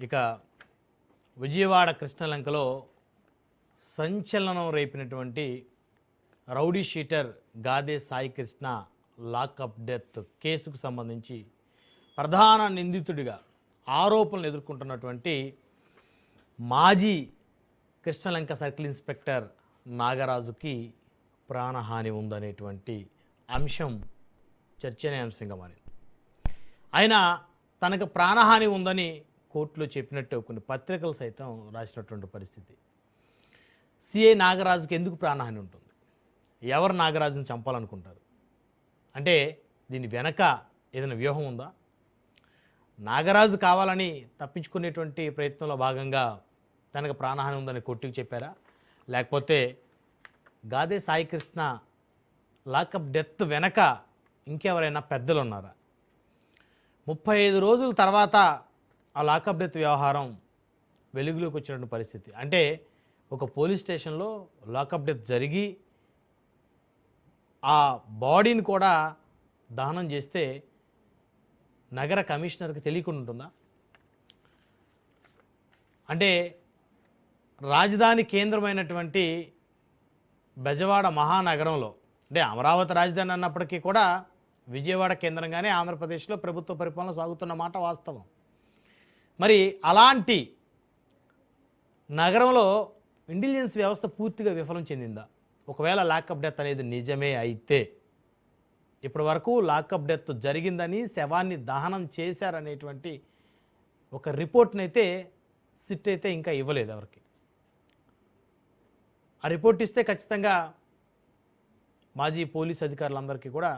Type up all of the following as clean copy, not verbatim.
ఇక విజయవాడ కృష్ణలంకలో సంచలనం రేపినటువంటి rowdy sheeter Gade Sai Krishna lockup death కేసుకు సంబంధించి ప్రధాన నిందితుడిగా ఆరోపణలు ఎదుర్కొంటున్నటువంటి మాజీ కృష్ణలంక సర్కిల్ ఇన్స్పెక్టర్ నాగరాజుకి ప్రాణహాని ఉందనేటువంటి అంశం చర్చనీయాంశంగా మారింది. ఆయన తనకు ప్రాణహాని ఉందని కోర్టులో చెప్పినట్టు కొన్ని పత్రికలు సైతం రాసినటువంటి పరిస్థితి. సిఐ నాగరాజుకి ఎందుకు ప్రాణహాని ఉంటుంది? ఎవరు నాగరాజుని చంపాలనుకుంటారు? అంటే దీని వెనక ఏదైనా వ్యూహం ఉందా? నాగరాజు కావాలని తప్పించుకునేటువంటి ప్రయత్నంలో భాగంగా తనకు ప్రాణహాని ఉందని కోర్టుకు చెప్పారా? లేకపోతే గాదే సాయి కృష్ణ లాకప్ డెత్ వెనక ఇంకెవరైనా పెద్దలు ఉన్నారా? 35 రోజుల తర్వాత ఆ లాకప్ డెత్ వ్యవహారం వెలుగులోకి వచ్చినటువంటి పరిస్థితి. అంటే ఒక పోలీస్ స్టేషన్లో లాకప్ డెత్ జరిగి ఆ బాడీని కూడా దహనం చేస్తే నగర కమిషనర్కి తెలియకుండా ఉంటుందా? అంటే రాజధాని కేంద్రమైనటువంటి బెజవాడ మహానగరంలో, అంటే అమరావతి రాజధాని అన్నప్పటికీ కూడా విజయవాడ కేంద్రంగానే ఆంధ్రప్రదేశ్లో ప్రభుత్వ పరిపాలన సాగుతున్న మాట వాస్తవం. మరి అలాంటి నగరంలో ఇంటెలిజెన్స్ వ్యవస్థ పూర్తిగా విఫలం చెందిందా? ఒకవేళ లాకప్ డెత్ అనేది నిజమే అయితే, ఇప్పటి వరకు లాకప్ డెత్ జరిగిందని, శవాన్ని దహనం చేశారనేటువంటి ఒక రిపోర్ట్ని అయితే సిట్ అయితే ఇంకా ఇవ్వలేదు ఎవరికి. ఆ రిపోర్ట్ ఇస్తే ఖచ్చితంగా మాజీ పోలీస్ అధికారులందరికీ కూడా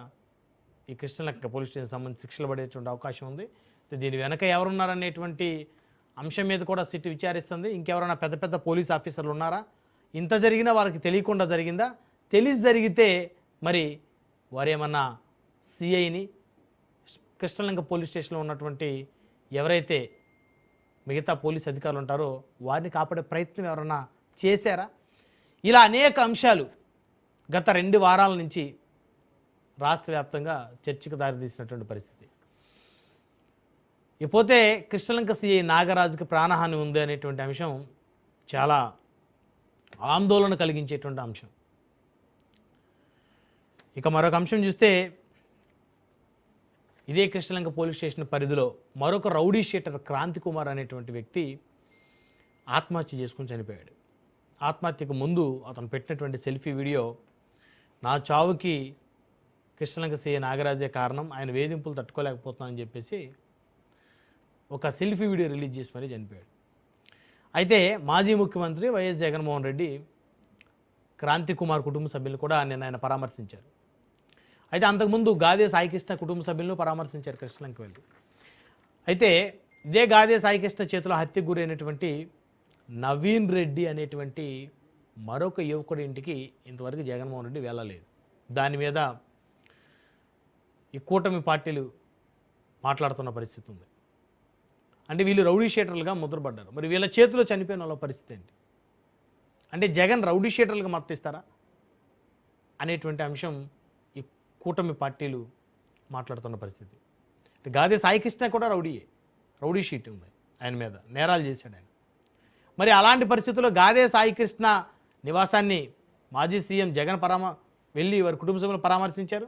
ఈ కృష్ణలంక పోలీస్ స్టేషన్ సంబంధించి శిక్షలు పడేటువంటి అవకాశం ఉంది. దీని వెనక ఎవరున్నారనేటువంటి అంశం మీద కూడా సిట్ విచారిస్తుంది. ఇంకెవరైనా పెద్ద పెద్ద పోలీస్ ఆఫీసర్లు ఉన్నారా? ఇంత జరిగినా వారికి తెలియకుండా జరిగిందా? తెలిసి జరిగితే మరి వారేమన్నా సిఐని, కృష్ణలంక పోలీస్ స్టేషన్లో ఉన్నటువంటి ఎవరైతే మిగతా పోలీస్ అధికారులు ఉంటారో వారిని కాపాడే ప్రయత్నం ఎవరన్నా చేశారా? ఇలా అనేక అంశాలు గత 2 వారాల నుంచి రాష్ట్ర వ్యాప్తంగా చర్చకు దారితీసినటువంటి పరిస్థితి. ఇకపోతే కృష్ణలంక సిఐ నాగరాజుకి ప్రాణహాని ఉంది అనేటువంటి అంశం చాలా ఆందోళన కలిగించేటువంటి అంశం. ఇక మరొక అంశం చూస్తే, ఇదే కృష్ణలంక పోలీస్ స్టేషన్ పరిధిలో మరొక రౌడీ షీటర్ క్రాంతి కుమార్ అనేటువంటి వ్యక్తి ఆత్మహత్య చేసుకుని చనిపోయాడు. ఆత్మహత్యకు ముందు అతను పెట్టినటువంటి సెల్ఫీ వీడియో, నా చావుకి కృష్ణలంక సిఐ నాగరాజే కారణం, ఆయన వేధింపులు తట్టుకోలేకపోతున్నానని చెప్పేసి ఒక సెల్ఫీ వీడియో రిలీజ్ చేసి మరీ చనిపోయాడు. అయితే మాజీ ముఖ్యమంత్రి వైఎస్ జగన్మోహన్ రెడ్డి క్రాంతి కుమార్ కుటుంబ సభ్యులు కూడా నిన్న ఆయన పరామర్శించారు. అయితే అంతకుముందు గాదే సాయి కృష్ణ కుటుంబ సభ్యులను పరామర్శించారు కృష్ణలంక వెళ్ళి. అయితే ఇదే గాదే సాయి కృష్ణ చేతిలో హత్యకు గురైనటువంటి నవీన్ రెడ్డి అనేటువంటి మరొక యువకుడి ఇంటికి ఇంతవరకు జగన్మోహన్ రెడ్డి వెళ్ళలేదు. దాని మీద ఈ కూటమి పార్టీలు మాట్లాడుతున్న పరిస్థితి ఉంది. అంటే వీళ్ళు రౌడీ షీటర్లుగా ముద్రపడ్డారు. మరి వీళ్ళ చేతిలో చనిపోయిన వాళ్ళ పరిస్థితి ఏంటి? అంటే జగన్ రౌడీ షీటర్లుగా మద్దతిస్తారా అనేటువంటి అంశం ఈ కూటమి పార్టీలు మాట్లాడుతున్న పరిస్థితి. గాదే సాయి కృష్ణ కూడా రౌడీ షీట్ ఉంది ఆయన మీద, నేరాలు చేశాడు ఆయన. మరి అలాంటి పరిస్థితుల్లో గాదే సాయి కృష్ణ నివాసాన్ని మాజీ సీఎం జగన్ వెళ్ళి వారి కుటుంబ సభ్యులను పరామర్శించారు.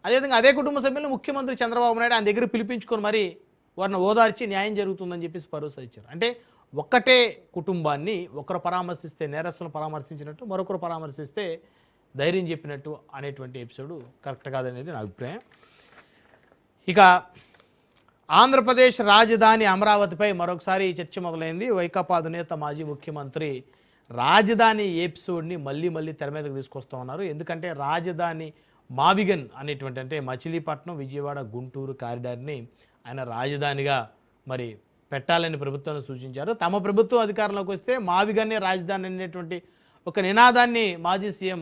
అదేవిధంగా అదే కుటుంబ సభ్యులను ముఖ్యమంత్రి చంద్రబాబు నాయుడు ఆయన దగ్గర పిలిపించుకొని మరి వారిని ఓదార్చి న్యాయం జరుగుతుందని చెప్పేసి భరోసా ఇచ్చారు. అంటే ఒక్కటే కుటుంబాన్ని ఒకరు పరామర్శిస్తే నేరస్తులను పరామర్శించినట్టు, మరొకరు పరామర్శిస్తే ధైర్యం చెప్పినట్టు అనేటువంటి ఎపిసోడ్ కరెక్ట్ కాదనేది నా అభిప్రాయం. ఇక ఆంధ్రప్రదేశ్ రాజధాని అమరావతిపై మరొకసారి చర్చ మొదలైంది. వైకాపా అధినేత మాజీ ముఖ్యమంత్రి రాజధాని ఎపిసోడ్ని మళ్ళీ తెర మీదకు తీసుకొస్తూ ఉన్నారు. ఎందుకంటే రాజధాని మావిగన్ అనేటువంటి, అంటే మచిలీపట్నం, విజయవాడ, గుంటూరు కారిడార్ని ఆయన రాజధానిగా మరి పెట్టాలని ప్రభుత్వాన్ని సూచించారు. తమ ప్రభుత్వం అధికారంలోకి వస్తే మావిగన్నే రాజధాని అనేటువంటి ఒక నినాదాన్ని మాజీ సీఎం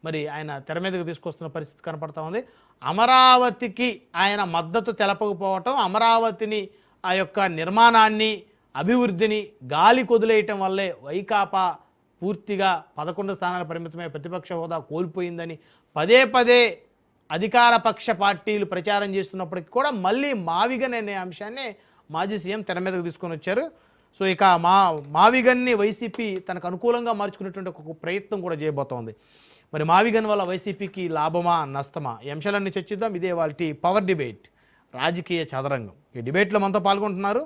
మరి ఆయన తెర మీదకు తీసుకొస్తున్న పరిస్థితి కనపడతా ఉంది. అమరావతికి ఆయన మద్దతు తెలపకపోవటం, అమరావతిని ఆ యొక్క నిర్మాణాన్ని, అభివృద్ధిని గాలి కొదిలేయటం వల్లే వైకాపా పూర్తిగా 11 స్థానాల పరిమితమై ప్రతిపక్ష హోదా కోల్పోయిందని పదే అధికార పక్ష పార్టీలు ప్రచారం చేస్తున్నప్పటికీ కూడా మళ్ళీ మావిగన్ అనే అంశాన్ని మాజీ సీఎం తెర మీదకు తీసుకొని వచ్చారు. సో ఇక మావిగన్ని వైసీపీ తనకు అనుకూలంగా మార్చుకునేటువంటి ఒక ప్రయత్నం కూడా చేయబోతోంది. మరి మావిగన్ వల్ల వైసీపీకి లాభమా నష్టమా? ఈ అంశాలన్నీ చర్చిద్దాం. ఇదే వాళ్ళ పవర్ డిబేట్, రాజకీయ చదరంగం. ఈ డిబేట్లో మనతో పాల్గొంటున్నారు